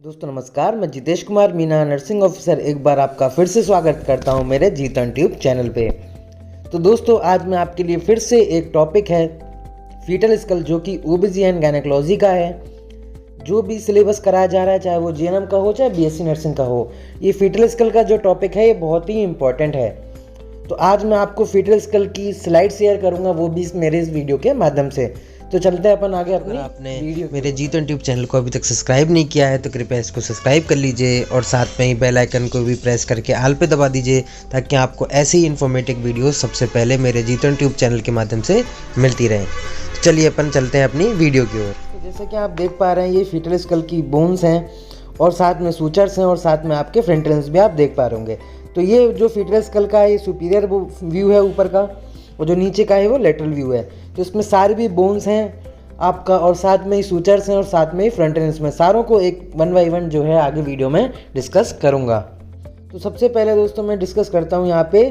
दोस्तों नमस्कार, मैं जितेश कुमार मीना नर्सिंग ऑफिसर एक बार आपका फिर से स्वागत करता हूं मेरे जीतन ट्यूब चैनल पे। तो दोस्तों आज मैं आपके लिए फिर से एक टॉपिक है फीटल स्कल, जो कि ओबीजी एंड गायनेकोलॉजी का है। जो भी सिलेबस कराया जा रहा है, चाहे वो जीएनएम का हो चाहे बीएससी नर्सिंग का हो, ये फीटल स्कल का जो टॉपिक है ये बहुत ही इंपॉर्टेंट है। तो आज मैं आपको फीटल स्कल की स्लाइड शेयर करूँगा, वो भी मेरे इस वीडियो के माध्यम से। तो चलते हैं अपन आगे। अपने आपने मेरे जीतन ट्यूब चैनल को अभी तक सब्सक्राइब नहीं किया है तो कृपया इसको सब्सक्राइब कर लीजिए और साथ में ही बेल आइकन को भी प्रेस करके ऑल पे दबा दीजिए, ताकि आपको ऐसी ही इन्फॉर्मेटिव वीडियो सबसे पहले मेरे जीतन ट्यूब चैनल के माध्यम से मिलती रहे। तो चलिए अपन चलते हैं अपनी वीडियो की ओर। तो जैसे कि आप देख पा रहे हैं, ये फीटल स्कल की बोन्स हैं और साथ में सूचर्स हैं और साथ में आपके फ्रंटल्स भी आप देख पा रहे होंगे। तो ये जो फीटल स्कल का ये सुपीरियर व्यू है ऊपर का, और जो नीचे का है वो लेटरल व्यू है। तो इसमें सारे भी बोन्स हैं आपका, और साथ में ही सूचर्स हैं और साथ में ही फ्रंटल्स में। सारों को एक वन बाई वन जो है आगे वीडियो में डिस्कस करूँगा। तो सबसे पहले दोस्तों मैं डिस्कस करता हूँ यहाँ पे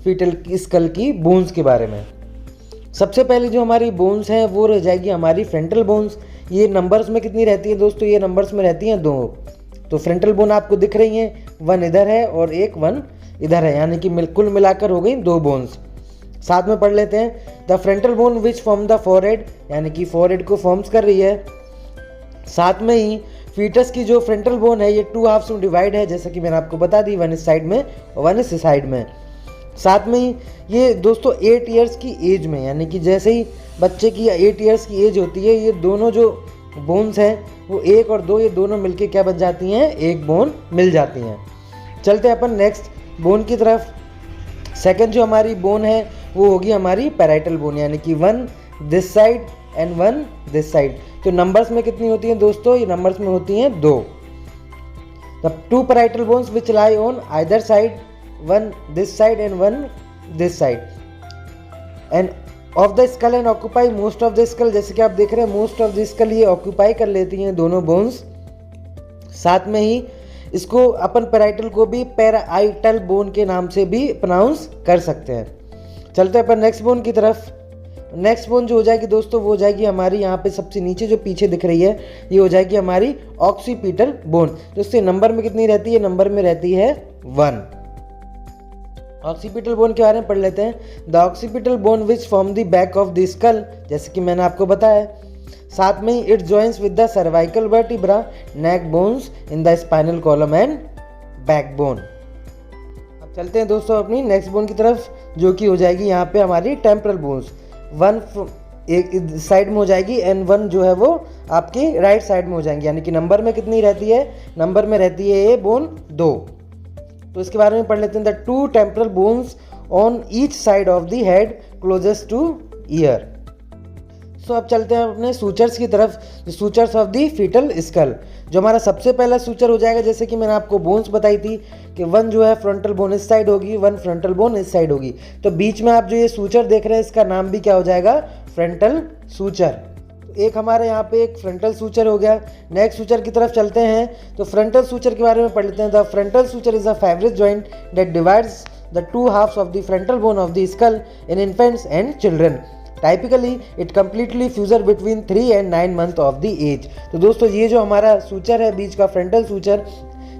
फीटल स्कल की बोन्स के बारे में। सबसे पहले जो हमारी बोन्स हैं वो रह जाएगी हमारी फ्रंटल बोन्स। ये नंबर्स में कितनी रहती है दोस्तों? ये नंबर्स में रहती हैं 2। तो फ्रंटल बोन आपको दिख रही हैं, 1 इधर है और एक 1 इधर है, यानी कि कुल मिलाकर हो गई 2 बोन्स। साथ में पढ़ लेते हैं। The frontal bone which form the forehead, यानी कि फोरहेड को फॉर्म्स कर रही है। साथ में ही फीटस की जो फ्रंटल बोन है ये 2 हाफ्स में डिवाइड है, जैसे कि मैंने आपको बता दी, 1 इस साइड में और 1 इस साइड में। साथ में ही ये दोस्तों 8 ईयर्स की एज में, यानी कि जैसे ही बच्चे की 8 ईयर्स की एज होती है, ये दोनों जो बोन्स हैं वो 1 और 2 ये दोनों मिलके क्या बन जाती हैं? एक बोन मिल जाती हैं। चलते हैं अपन नेक्स्ट बोन की तरफ। सेकंड जो हमारी बोन है वो होगी हमारी पैराइटल बोन, यानी कि 1 this side and 1 this side. तो नंबर्स में कितनी होती हैं दोस्तों? ये नंबर्स में होती हैं 2। The 2 parietal bones which lie on either side, 1 this side and 1 this side, end of the school and occupy most of the skull. जैसे कि आप देख रहे हैं, मोस्ट ऑफ द स्कल ये ऑक्यूपाई कर लेती हैं दोनों बोन्स। साथ में ही इसको अपन पैराइटल को भी पैराइटल बोन के नाम से भी प्रोनाउंस कर सकते हैं। चलते हैं अपन नेक्स्ट बोन की तरफ। नेक्स्ट बोन जो हो जाएगी दोस्तों वो हो जाएगी हमारी यहाँ पे सबसे नीचे जो पीछे दिख रही है, ये हो जाएगी हमारी ऑक्सीपिटल बोन। दोस्तों नंबर में कितनी रहती है? नंबर में रहती है 1। ऑक्सीपिटल बोन के बारे में पढ़ लेते हैं। The occipital bone which form the back of the skull, जैसे कि मैंने आपको बताया। साथ में ही it joins with the cervical vertebra, neck bones in the spinal column and back bone. अब चलते हैं दोस्तों अपनी नेक्स्ट बोन की तरफ, जो कि हो जाएगी यहाँ पे हमारी टेम्परल बोन्स। 1 एक साइड में हो जाएगी एंड 1 जो है वो आपकी राइट साइड में हो जाएंगी, यानी कि नंबर में कितनी रहती है? नंबर में रहती है ये बोन 2। तो इसके बारे में पढ़ लेते हैं। The 2 temporal bones on each side of the head closest to ear. So अब चलते हैं अपने सूचर्स की तरफ। Sutures of the fetal skull, जो हमारा सबसे पहला सूचर हो जाएगा, जैसे कि मैंने आपको बोन्स बताई थी कि 1 जो है फ्रंटल बोन इस साइड होगी, 1 फ्रंटल बोन इस साइड होगी। तो बीच में आप जो ये सूचर देख रहे हैं इसका नाम भी क्या हो जाएगा? Frontal suture. एक हमारे यहाँ पे एक फ्रंटल सूचर हो गया। नेक्स्ट सूचर की तरफ चलते हैं। तो फ्रंटल सूचर के बारे में पढ़ लेते हैं। The frontal suture is a fibrous joint that divides the 2 halves of the frontal bone of the skull in infants and children. Typically it completely fuses between 3 and 9 month of the age. तो दोस्तों ये जो हमारा suture है बीच का frontal suture,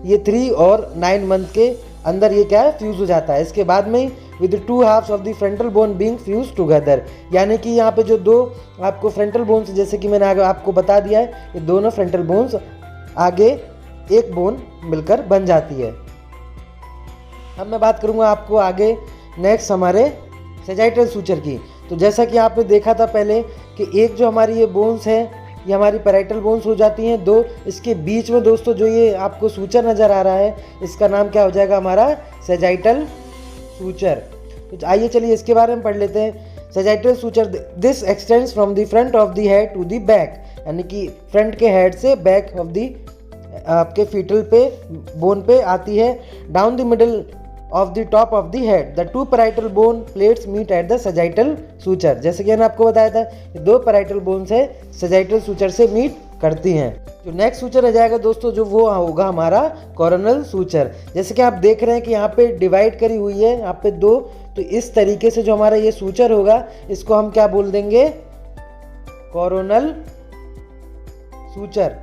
ये 3 और 9 month के अंदर ये क्या है? फ्यूज हो जाता है। इसके बाद में with 2 halves of the frontal bone being fuse together, यानी कि यहाँ पे जो 2 आपको फ्रंटल बोन्स, जैसे कि मैंने आगे आपको बता दिया है, ये दोनों फ्रंटल बोन्स आगे एक बोन मिलकर बन जाती है। अब मैं बात करूँगा आपको आगे नेक्स्ट हमारे सेजाइटल सूचर की। तो जैसा कि आपने देखा था पहले कि एक जो हमारी ये बोन्स है ये हमारी पैराइटल बोन्स हो जाती हैं 2। इसके बीच में दोस्तों जो ये आपको सूचर नज़र आ रहा है, इसका नाम क्या हो जाएगा? हमारा सेजाइटल सूचर। तो आइए चलिए इसके बारे में पढ़ लेते हैं। Sagittal suture this extends from the front of the head to the back, यानी कि फ्रंट के हेड से बैक ऑफ द आपके फीटल पे बोन पे आती है। Down the middle of the top of the head the 2 parietal bone plates meet at the sagittal suture. जैसे कि मैंने आपको बताया था, 2 पैराइटल बोन्स है सेजाइटल सूचर से मीट करती हैं। जो नेक्स्ट सूचर रह जाएगा दोस्तों जो वो होगा हमारा कोरोनल सूचर। जैसे कि आप देख रहे हैं कि यहाँ पे डिवाइड करी हुई है यहाँ पे 2। तो इस तरीके से जो हमारा ये सूचर होगा इसको हम क्या बोल देंगे? Coronal suture.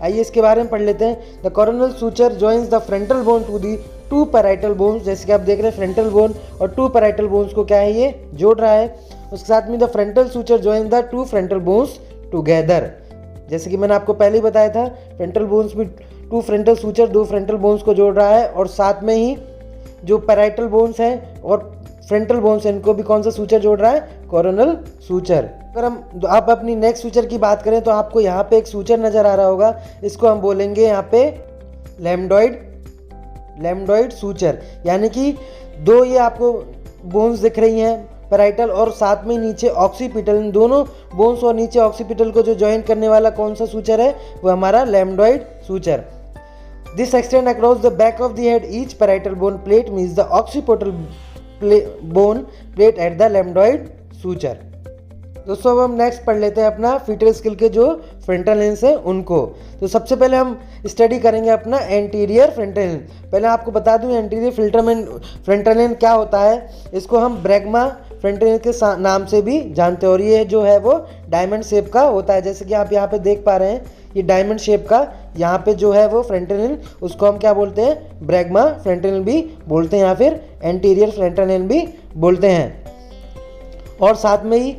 आइए इसके बारे में पढ़ लेते हैं। The coronal suture joins the frontal bone to the 2 parietal bones. जैसे कि आप देख रहे हैं फ्रंटल बोन और 2 पैराइटल बोन्स को क्या है, ये जोड़ रहा है। उसके साथ में the frontal suture joins the 2 frontal bones together. जैसे कि मैंने आपको पहले ही बताया था, फ्रंटल बोन्स में 2 फ्रंटल सूचर 2 फ्रंटल बोन्स को जोड़ रहा है, और साथ में ही जो पैराइटल बोन्स हैं और फ्रंटल बोन्स हैं इनको भी कौन सा सूचर जोड़ रहा है, कोरोनल सूचर। अगर हम आप अपनी नेक्स्ट सूचर की बात करें तो आपको यहाँ पे एक सूचर नज़र आ रहा होगा, इसको हम बोलेंगे यहाँ पे लैम्डॉइड सूचर। यानी कि 2 ये आपको बोन्स दिख रही हैं पैराइटल और साथ में नीचे ऑक्सीपिटल। इन दोनों बोन्स और नीचे ऑक्सीपिटल को जो ज्वाइन करने वाला कौन सा सूचर है, वो हमारा lambdoid suture. This extend across the back of the head, each parietal bone plate means the occipital bone plate at the lambdoid suture. दोस्तों अब हम नेक्स्ट पढ़ लेते हैं अपना फीटल स्किल के जो फ्रंटल लेंस है उनको। तो सबसे पहले हम स्टडी करेंगे अपना एंटीरियर फ्रंटल लेंस। पहले आपको बता दूं एंटीरियर फ्रंटल लेंस क्या होता है। इसको हम ब्रैग्मा फ्रंटल लेंस के नाम से भी जानते हैं, और ये जो है वो डायमंड शेप का होता है। जैसे कि आप यहाँ पे देख पा रहे हैं, ये डायमंड शेप का यहाँ पे जो है वो फ्रंटल लेंस, उसको हम क्या बोलते हैं, ब्रैग्मा फ्रंटल लेंस भी बोलते हैं या फिर एंटीरियर फ्रंटल लेंस भी बोलते हैं। और साथ में ही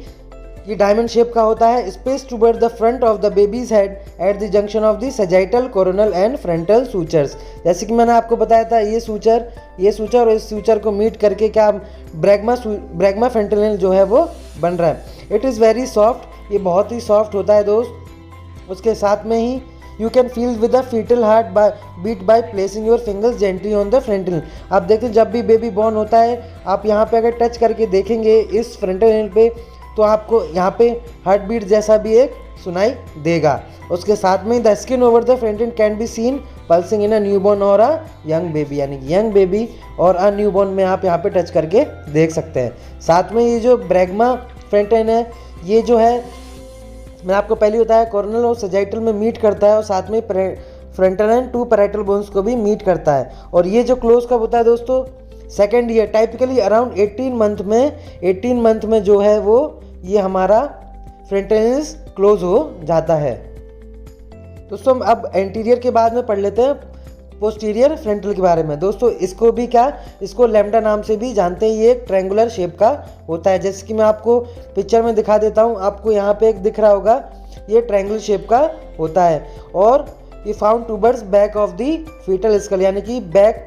ये डायमंड शेप का होता है। Space toward the front of the babies head at the junction of the sagittal, coronal and frontal sutures. जैसे कि मैंने आपको बताया था, ये सूचर और इस सूचर को मीट करके क्या ब्रैग्मा फ्रंटल लेंस जो है वो बन रहा है। इट इज़ वेरी सॉफ्ट, ये बहुत ही सॉफ्ट होता है दोस्त। उसके साथ में ही you can feel with the fetal heart beat by placing your fingers gently on the frontal lens. आप देखते हैं जब भी बेबी बॉर्न होता है, आप यहाँ पे अगर टच करके देखेंगे इस फ्रंटल लेंस पे, तो आपको यहाँ पे हार्ट बीट जैसा भी एक सुनाई देगा। उसके साथ में the skin over the front end can be seen pulsing in a newborn और अ यंग बेबी। यानी कि यंग बेबी और अ न्यूबॉर्न में आप यहाँ पे टच करके देख सकते हैं। साथ में ये जो ब्रैग्मा फ्रंट एंड है, ये जो है मैंने आपको पहले ही बताया कोरोनल और सजाइटल में मीट करता है, और साथ में फ्रंटल एंड 2 पैराइटल बोन्स को भी मीट करता है। और ये जो क्लोज कब होता है दोस्तों, second year, typically around 18 month में जो है वो ये हमारा फ्रंटल लेंस क्लोज हो जाता है। दोस्तों हम अब एंटीरियर के बाद में पढ़ लेते हैं पोस्टीरियर फ्रंटल के बारे में। दोस्तों इसको लैम्डा नाम से भी जानते हैं। ये एक ट्रायंगुलर शेप का होता है, जैसे कि मैं आपको पिक्चर में दिखा देता हूँ। आपको यहाँ पे एक दिख रहा होगा, ये ट्रायंगुलर शेप का होता है, और ये found towards back of the fetal skull. यानी कि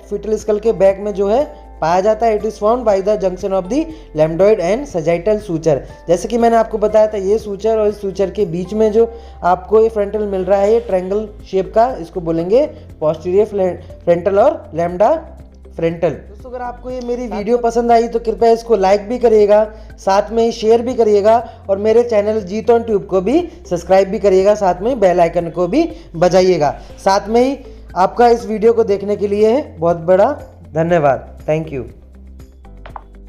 फीटल स्कल के बैक में जो है पाया जाता है। It is found by the junction of the lambdoid and sagittal suture. जैसे कि मैंने आपको बताया था, ये सूचर और इस सूचर के बीच में जो आपको ये फ्रंटल मिल रहा है, ये ट्रायंगल शेप का, इसको बोलेंगे पोस्टीरियर फ्रंटल और लैम्डा फ्रंटल। दोस्तों अगर आपको ये मेरी वीडियो पसंद आई तो कृपया इसको लाइक भी करिएगा, साथ में ही शेयर भी करिएगा, और मेरे चैनल जीत ऑन ट्यूब को भी सब्सक्राइब भी करिएगा, साथ में बेल आइकन को भी बजाइएगा। साथ में ही आपका इस वीडियो को देखने के लिए बहुत बड़ा धन्यवाद। Thank you.